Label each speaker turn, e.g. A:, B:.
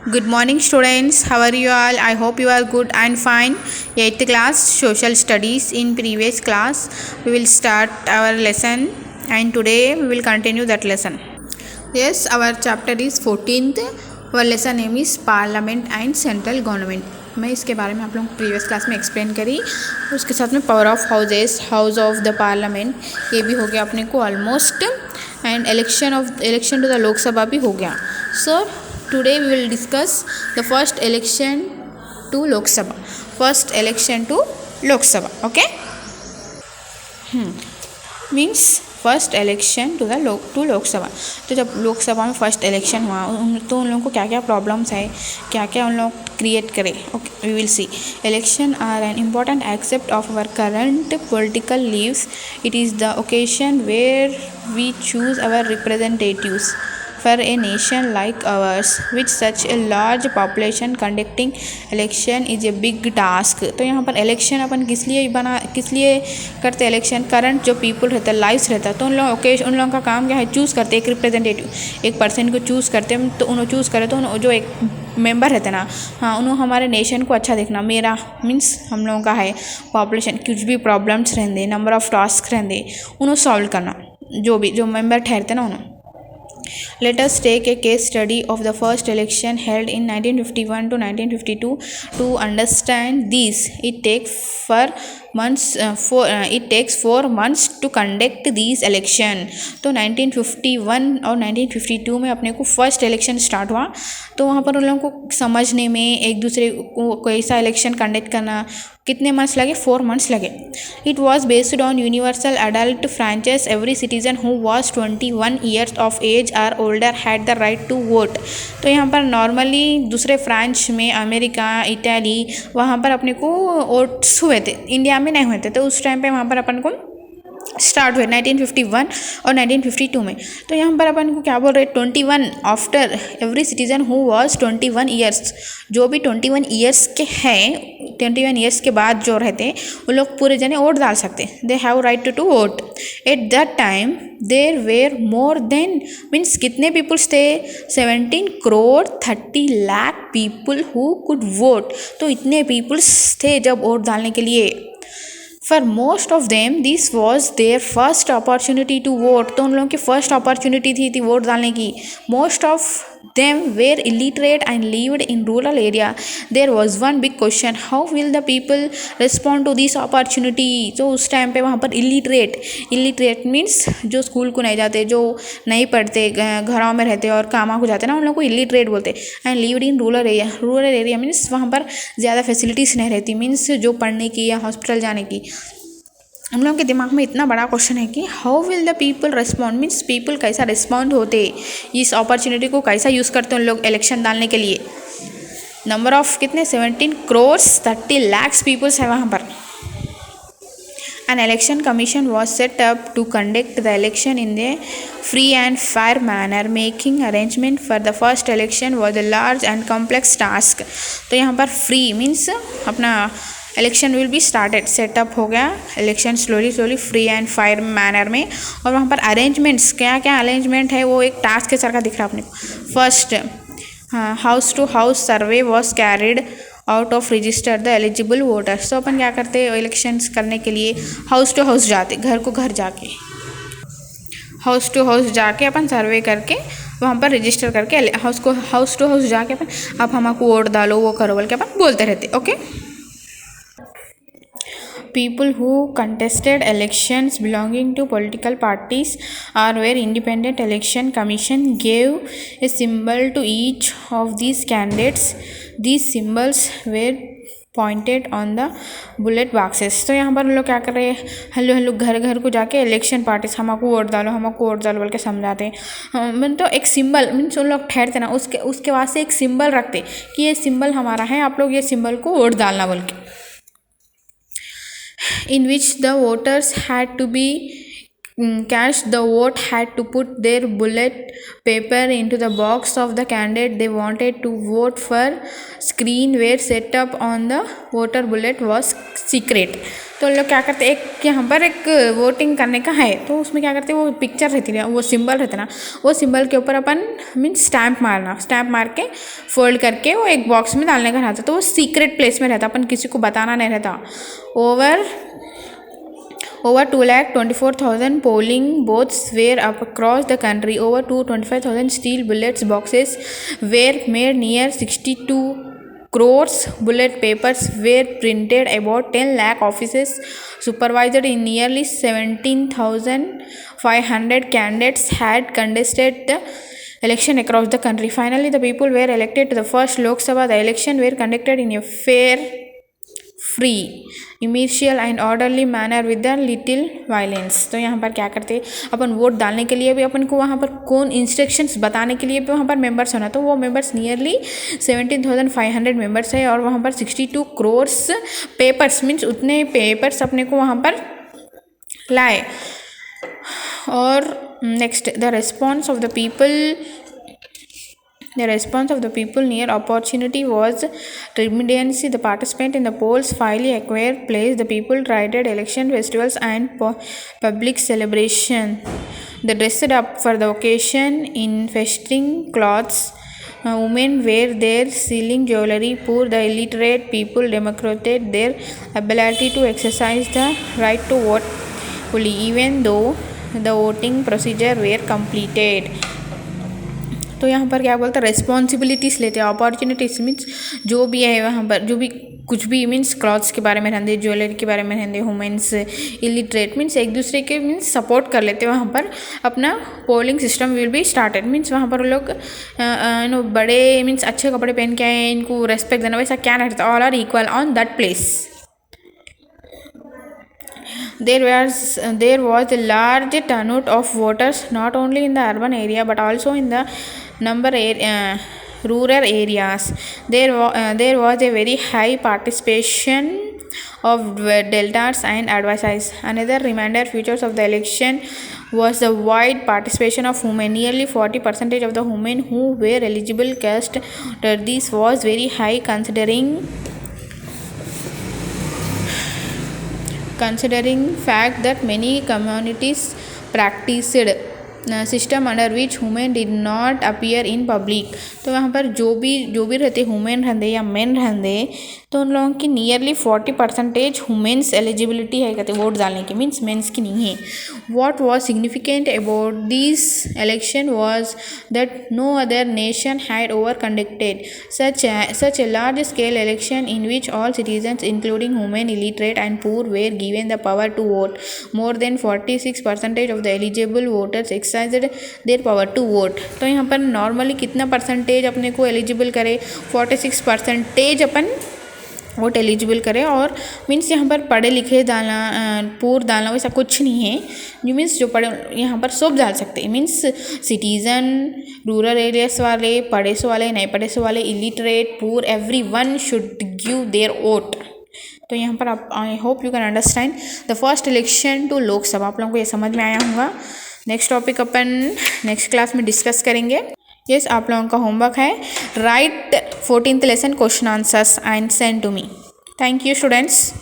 A: Good morning, students. How are you all? I hope you are good and fine. 8th class Social Studies. In previous class, we will start our lesson, and today we will continue that lesson. Yes, our chapter is 14th. Our lesson name is Parliament and Central Government. मैं इसके बारे में आप लोग previous class में explain करी, उसके साथ में power of houses, house of the parliament, ये भी हो गया अपने को almost, and election to the Lok Sabha भी हो गया. So today we will discuss the first election to Lok Sabha. Okay, means first election to Lok Sabha. तो जब लोकसभा में फर्स्ट इलेक्शन हुआ तो उन लोगों को क्या क्या प्रॉब्लम्स है, क्या क्या उन लोग क्रिएट करें. Okay, we will see. Election are an important aspect of our current political lives. It is the occasion where we choose our representatives. For a nation like ours, with such a large population, conducting election is a big task. तो यहाँ पर election अपन किस लिए करते हैं election. Current जो people रहता है, लाइव्स रहता है, तो उन लोगों का काम क्या है, चूज़ करते हैं एक रिप्रेजेंटेटिव, एक पर्सन को चूज़ करते हैं. तो उन्होंने चूज़ करे तो जो एक मेंबर रहते ना, हाँ, उन्होंने हमारे नेशन को अच्छा देखना. मेरा मीन्स हम लोगों का है पॉपुलेशन, कुछ भी प्रॉब्लम्स रहते, नंबर ऑफ टास्क रहते, उन्होंने सॉल्व करना. जो मेंबर ठहरते ना उन्होंने. Let us take a case study of the first election held in 1951 to 1952 to understand this. It takes 4 months to conduct these election. तो 1951 और 1952 में अपने को फर्स्ट इलेक्शन स्टार्ट हुआ. तो वहाँ पर उन लोगों को समझने में, एक दूसरे को कैसा इलेक्शन कंडक्ट करना, कितने मंथ्स लगे, 4 months लगे. It was based on universal adult franchise. Every citizen who was 21 years of age or older had the right to vote. तो यहाँ पर नॉर्मली दूसरे फ्रांस में, अमेरिका, इटली, वहाँ पर अपने को वोट्स हुए थे, इंडिया में नहीं हुए थे. तो उस टाइम पे वहाँ पर अपन को स्टार्ट हुए 1951 और 1952 में. तो यहाँ पर अपन को क्या बोल रहे, 21 after every citizen who was 21 years. जो भी 21 years के हैं, 21 years के बाद जो रहते हैं, वो लोग पूरे जने वोट डाल सकते. They have right to vote. At that time there were more than, means कितने पीपल्स थे, 17 crore 30 lakh people who could vote. तो इतने पीपल्स थे जब वोट डालने के लिए. For most of them, this was their first opportunity to vote. तो उन लोगों की फर्स्ट अपॉर्चुनिटी थी वोट डालने की. Most of them were illiterate and lived in rural area. There was one big question: how will the people respond to this opportunity? तो उस time पे वहाँ पर illiterate means जो स्कूल को नहीं जाते, जो नहीं पढ़ते, घरों में रहते और कामा को जाते ना, उन लोगों को illiterate बोलते. And lived in rural area means वहाँ पर ज़्यादा फैसिलिटीज़ नहीं रहती, मीन्स जो पढ़ने की या हॉस्पिटल जाने की. हम लोगों के दिमाग में इतना बड़ा क्वेश्चन है कि how will the people respond, means people कैसा रिस्पॉन्ड होते, इस अपॉर्चुनिटी को कैसा यूज़ करते हैं उन लोग इलेक्शन डालने के लिए. नंबर ऑफ कितने, 17 crore 30 lakhs पीपल्स है वहाँ पर. An election commission was set up to conduct the election in a free and fair manner. Making arrangement for the first election was a large and complex task. तो यहाँ पर free means अपना election will be started, setup हो गया election slowly free and fire manner में. और वहाँ पर अरेंजमेंट्स, क्या क्या अरेंजमेंट है, वो एक टास्क के सर का दिख रहा है अपने को. First, house to house survey was carried out of register the eligible voters. तो अपन क्या करते हैं इलेक्शंस करने के लिए, हाउस टू हाउस जाते, घर को घर जाके, हाउस टू हाउस जाके अपन सर्वे करके वहाँ पर रजिस्टर करके हाउस टू हाउस जाके अपन आप हमको वोट डालो, वो करो बोल के अपन बोलते रहते. Okay. People who contested elections belonging to political parties or where independent election commission gave a symbol to each of these candidates. These symbols were pointed on the ballot boxes. तो यहाँ पर लोग क्या कर रहे हैं, हेलो घर घर को जाके इलेक्शन पार्टीज हमको वोट डालो बोल के समझाते हैं. मैंने तो एक सिंबल, मीन्स उन लोग ठहरते ना, उसके वास्ते एक सिंबल रखते कि ये सिंबल हमारा है, आप लोग ये सिंबल को वोट डालना बोल के. In which the voters had to be cast the vote had to put their ballot paper into the box of the candidate they wanted to vote for. Screen where set up on the voter ballot was secret. तो लोग क्या करते, एक यहाँ पर एक voting करने का है तो उसमें क्या करते, वो पिक्चर रहती है, वो सिंबल रहता ना, वो सिंबल के ऊपर अपन मीन्स स्टैम्प मारना, स्टैम्प मार के फोल्ड करके वो एक बॉक्स में डालने का रहता, तो वो सीक्रेट प्लेस में रहता, अपन किसी को बताना नहीं रहता. Over 224,000 polling booths were up across the country. Over 225,000 steel ballot boxes were made. Near 62 crores ballot papers were printed. About 10 lakh offices supervised in nearly 17,500 candidates had contested the election across the country. Finally, the people were elected to the first Lok Sabha. The election were conducted in a fair, free, इमीशियल and orderly manner with the little violence. तो यहाँ पर क्या करते, अपन vote डालने के लिए भी अपन को वहाँ पर कौन इंस्ट्रक्शंस बताने के लिए भी वहाँ पर मेंबर्स होना, तो वो मेंबर्स नियरली 17,500 मेंबर्स है और वहाँ पर 62 crores पेपर्स मीन्स उतने पेपर्स अपने को वहाँ पर लाए. और next, the response of the people. The response of the people near opportunity was tremendous. The participants in the polls finally acquired place. The people traded election festivals and public celebration. They dressed up for the occasion in festive clothes. Women wear their sealing jewelry. Poor the illiterate people demonstrated their ability to exercise the right to vote fully, even though the voting procedure were completed. तो यहाँ पर क्या बोलते हैं, responsibilities लेते हैं. Opportunities means जो भी है वहाँ पर जो भी कुछ भी मीन्स क्लॉथ्स के बारे में रहते, ज्वेलरी के बारे में रहते, वुमेंस इलिटरेट मीन्स एक दूसरे के मीन्स सपोर्ट कर लेते हैं. वहाँ पर अपना polling system will be started means वहाँ पर लोग नो बड़े मीन्स अच्छे कपड़े पहन के आए, इनको रेस्पेक्ट देना, वैसा क्या नहीं रहता. All are equal on that place. There was a large turnout of voters not only in the urban area but also in the rural areas. There was a very high participation of deltas and advisors. Another reminder features of the election was the wide participation of women. Nearly 40% of the women who were eligible cast. This was very high considering fact that many communities practiced system under which women did not appear in public. तो वहाँ पर जो भी रहते women रहते या main रहते तो उन लोगों की नियरली 40% वुमेन्स एलिजिबिलिटी है कहते वोट डालने की, मीन्स मेंस की नहीं है. What was significant about this election was that no other nation had ever conducted such a large scale election in which all citizens including women, illiterate and poor were given the power to vote. More than 46% of the eligible voters exercised their power to vote. तो यहाँ पर normally कितना percentage अपने को eligible करे, 46% अपन vote eligible करे. और means यहाँ पर पढ़े लिखे डालना, पूर डालना वैसा कुछ नहीं है. जो मीन्स जो पढ़े यहाँ पर सब डाल सकते हैं, मीन्स सिटीज़न, रूरल एरियाज वाले, पढ़े से वाले, नहीं पढ़े से वाले, illiterate, poor, everyone should give their vote. तो यहाँ पर आप I hope you can understand the first election to Lok Sabha. आप लोगों को ये समझ में आया होगा. नेक्स्ट टॉपिक अपन नेक्स्ट क्लास में डिस्कस करेंगे. यस, आप लोगों का होमवर्क है write 14th lesson question answers and send to me. Thank you students.